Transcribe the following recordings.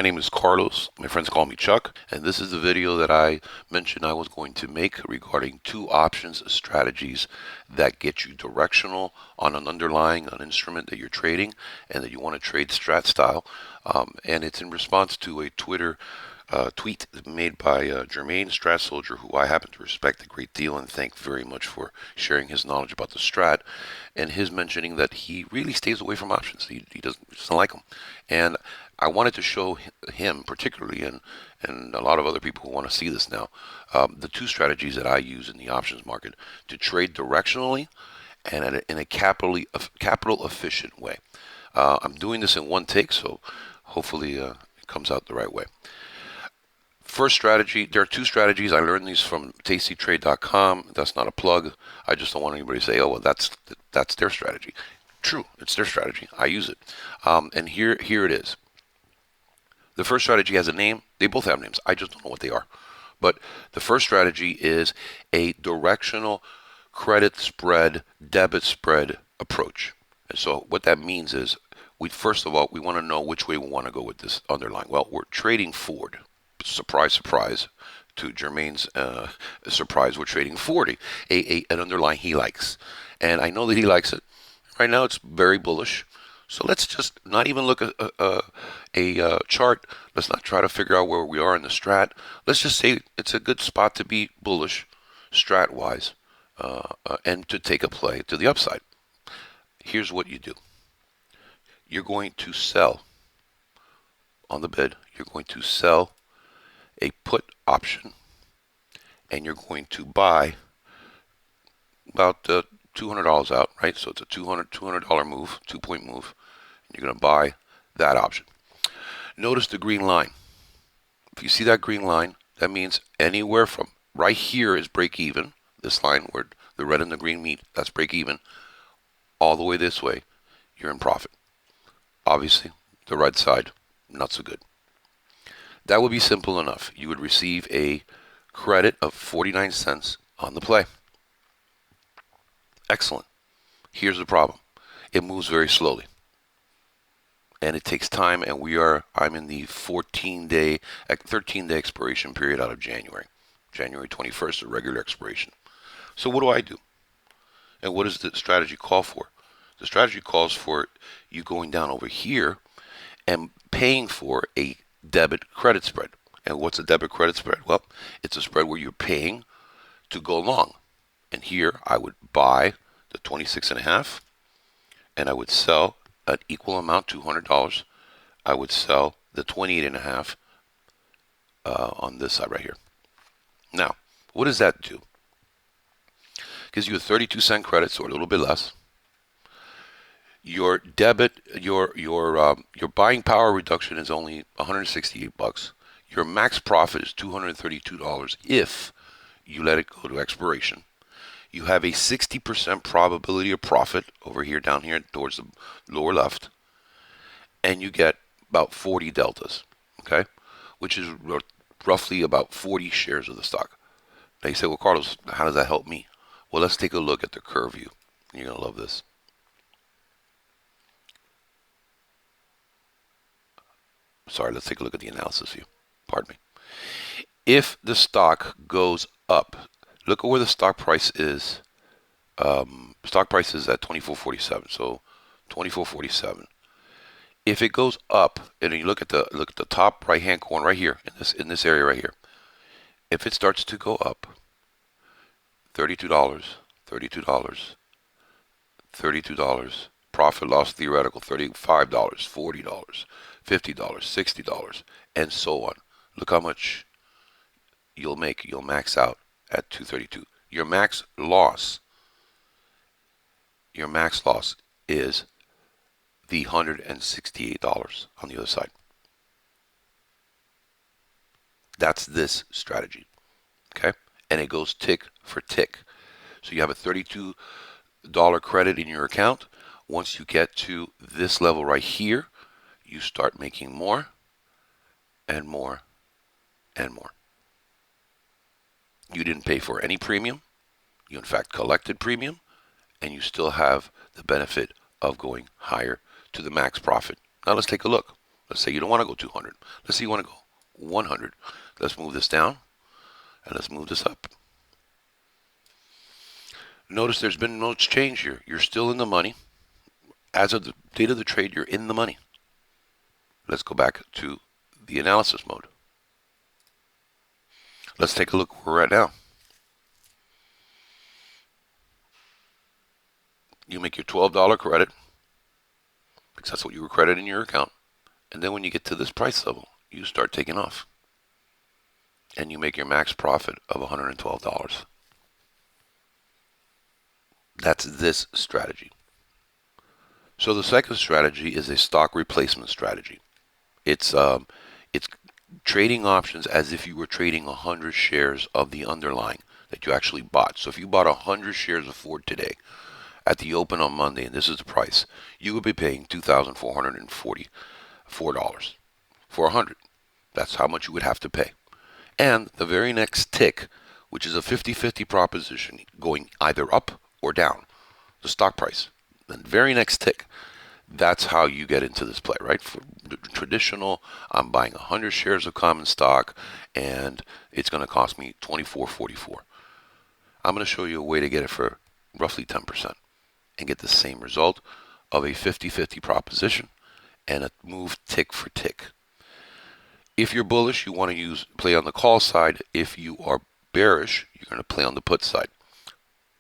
My name is Carlos. My friends call me Chuck, and this is the video that I mentioned I was going to make regarding two options strategies that get you directional on an underlying an instrument that you're trading and that you want to trade strat style. And it's in response to a Twitter tweet made by Jermaine Strat Soldier, who I happen to respect a great deal and thank very much for sharing his knowledge about the strat, and his mentioning that he really stays away from options. He doesn't like them, and I wanted to show him particularly, and a lot of other people who want to see this now, the two strategies that I use in the options market to trade directionally and in a capital efficient way. I'm doing this in one take, so hopefully it comes out the right way. First strategy, there are two strategies. I learned these from tastytrade.com. That's not a plug. I just don't want anybody to say, oh, well, that's their strategy. True, it's their strategy. I use it. And here it is. The first strategy has a name. They both have names. I just don't know what they are. But the first strategy is a directional credit spread, debit spread approach. And so what that means is, first of all, we want to know which way we want to go with this underlying. Well, we're trading Ford. Surprise, surprise, to Jermaine's surprise, we're trading 40, an underlying he likes. And I know that he likes it. Right now it's very bullish. So let's just not even look at a chart. Let's not try to figure out where we are in the strat. Let's just say it's a good spot to be bullish, strat-wise, and to take a play to the upside. Here's what you do. You're going to sell on the bid. You're going to sell a put option, and you're going to buy about $200 out, right? So it's a $200 move, 2-point move, and you're going to buy that option. Notice the green line. If you see that green line, that means anywhere from right here is break even. This line where the red and the green meet, that's break even. All the way this way, you're in profit. Obviously, the right side, not so good. That would be simple enough. You would receive a credit of 49 cents on the play. Excellent. Here's the problem. It moves very slowly. And it takes time, and I'm in the 13-day expiration period out of January. January 21st, the regular expiration. So what do I do? And what does the strategy call for? The strategy calls for you going down over here and paying for a debit credit spread. And what's a debit credit spread? Well, it's a spread where you're paying to go long. And here I would buy the 26.5, and I would sell an equal amount, $200. I would sell the 28.5 on this side right here. Now, what does that do? Gives you a 32-cent credit, so a little bit less. Your debit, your buying power reduction is only $168. Your max profit is $232 if you let it go to expiration. You have a 60% probability of profit over here, down here towards the lower left, and you get about 40 deltas, okay, which is roughly about 40 shares of the stock. Now you say, well, Carlos, how does that help me? Well, let's take a look at the curve view. You're going to love this. Sorry, let's take a look at the analysis view. Pardon me. If the stock goes up, look at where the stock price is. Stock price is at 24.47. So 24.47. If it goes up, and you look at the top right hand corner right here in this area right here. If it starts to go up, $32, $32, $32. Profit loss theoretical, $35, $40, $50, $60, and so on. Look how much you'll make. You'll max out at $232. Your max loss is the $168 on the other side. That's this strategy, okay? And it goes tick for tick. So you have a $32 credit in your account. Once you get to this level right here, you start making more and more and more. You didn't pay for any premium. You, in fact, collected premium, and you still have the benefit of going higher to the max profit. Now let's take a look. Let's say you don't want to go 200. Let's say you want to go 100. Let's move this down and let's move this up. Notice there's been no change here. You're still in the money. As of the date of the trade, you're in the money. Let's go back to the analysis mode. Let's take a look where we're at now. You make your $12 credit, because that's what you were crediting your account. And then when you get to this price level, you start taking off. And you make your max profit of $112. That's this strategy. So the second strategy is a stock replacement strategy. It's trading options as if you were trading 100 shares of the underlying that you actually bought. So if you bought 100 shares of Ford today at the open on Monday, and this is the price, you would be paying $2,444 for 100. That's how much you would have to pay. And the very next tick, which is a 50-50 proposition going either up or down, the stock price, the very next tick, that's how you get into this play, right? For the traditional, I'm buying 100 shares of common stock, and it's going to cost me $24.44. I'm going to show you a way to get it for roughly 10% and get the same result of a 50-50 proposition and a move tick for tick. If you're bullish, you want to play on the call side. If you are bearish, you're going to play on the put side.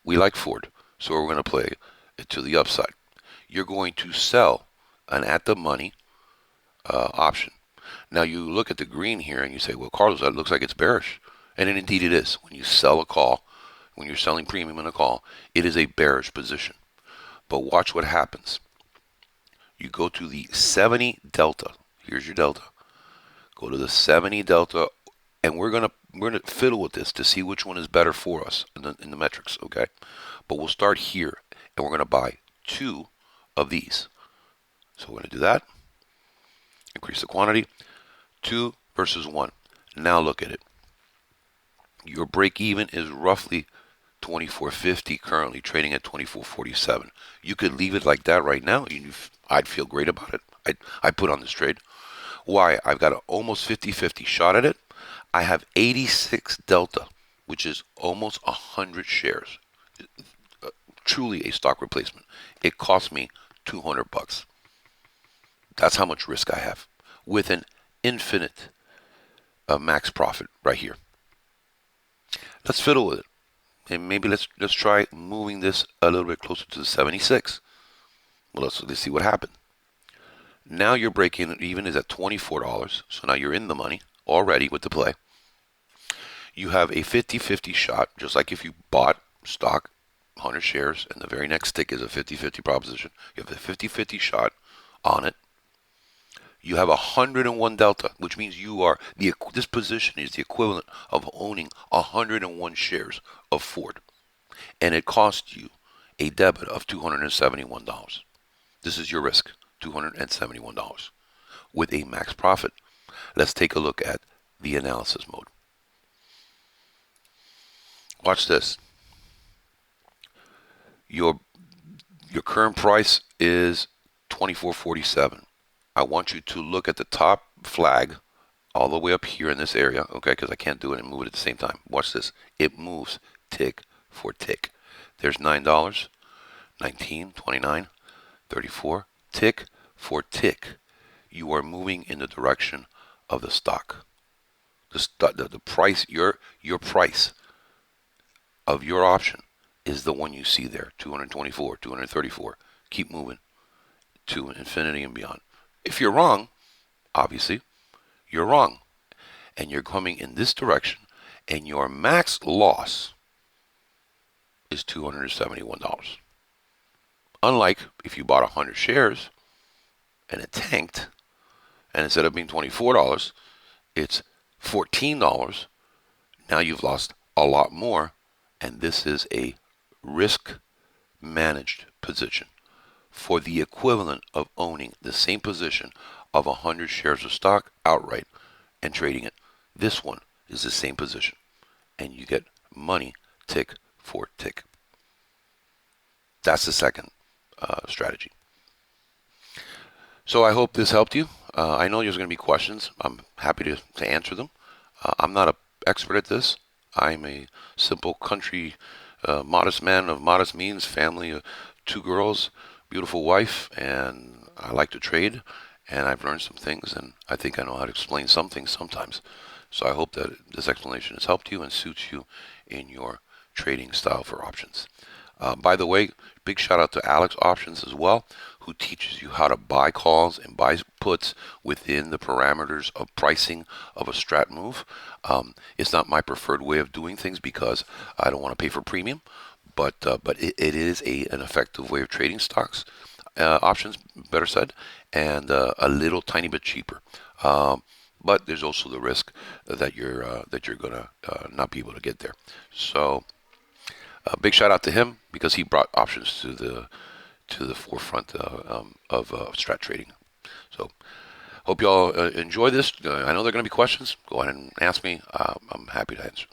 We like Ford, so we're going to play it to the upside. You're going to sell an at-the-money option. Now, you look at the green here and you say, well, Carlos, that looks like it's bearish. And indeed it is. When you sell a call, when you're selling premium in a call, it is a bearish position. But watch what happens. You go to the 70 delta. Here's your delta. Go to the 70 delta, and we're gonna fiddle with this to see which one is better for us in the metrics, okay? But we'll start here, and we're gonna buy 2 of these. So we're going to do that. Increase the quantity. 2 versus 1. Now look at it. Your break even is roughly $24.50, currently trading at $24.47. You could leave it like that right now. I'd feel great about it. I'd put on this trade. Why? I've got an almost 50-50 shot at it. I have 86 delta, which is almost 100 shares. Truly a stock replacement. It cost me $200. That's how much risk I have with an infinite max profit right here. Let's fiddle with it, and maybe let's try moving this a little bit closer to the 76. Well, let's see what happened. Now your break-even is at $24, so now you're in the money already with the play. You have a 50-50 shot, just like if you bought stock 100 shares, and the very next tick is a 50-50 proposition. You have a 50-50 shot on it. You have 101 delta, which means this position is the equivalent of owning 101 shares of Ford, and it costs you a debit of $271. This is your risk, $271 with a max profit. Let's take a look at the analysis mode. Watch this. Your current price is $24.47. I want you to look at the top flag all the way up here in this area, okay, because I can't do it and move it at the same time. Watch this. It moves tick for tick. There's $9, $19, $29, $34, tick for tick. You are moving in the direction of the stock. The price, your price of your option is the one you see there, 224, 234. Keep moving to infinity and beyond. If you're wrong, obviously, you're wrong. And you're coming in this direction, and your max loss is $271. Unlike if you bought 100 shares and it tanked, and instead of being $24, it's $14. Now you've lost a lot more, and this is a risk managed position for the equivalent of owning the same position of 100 shares of stock outright and trading it. This one is the same position, and you get money tick for tick. That's the second strategy. So I hope this helped you. I know there's going to be questions. I'm happy to answer them. I'm not an expert at this. I'm a simple country, modest man of modest means, family of two girls, beautiful wife, and I like to trade. And I've learned some things, and I think I know how to explain some things sometimes. So I hope that this explanation has helped you and suits you in your trading style for options. By the way, big shout out to Alex Options as well, who teaches you how to buy calls and buy puts within the parameters of pricing of a strat move. It's not my preferred way of doing things because I don't want to pay for premium, but it is an effective way of trading stocks, options, better said, and a little tiny bit cheaper. But there's also the risk that you're gonna not be able to get there. So big shout out to him because he brought options to the forefront of strat trading. So hope you all enjoy this. I know there are going to be questions. Go ahead and ask me. I'm happy to answer.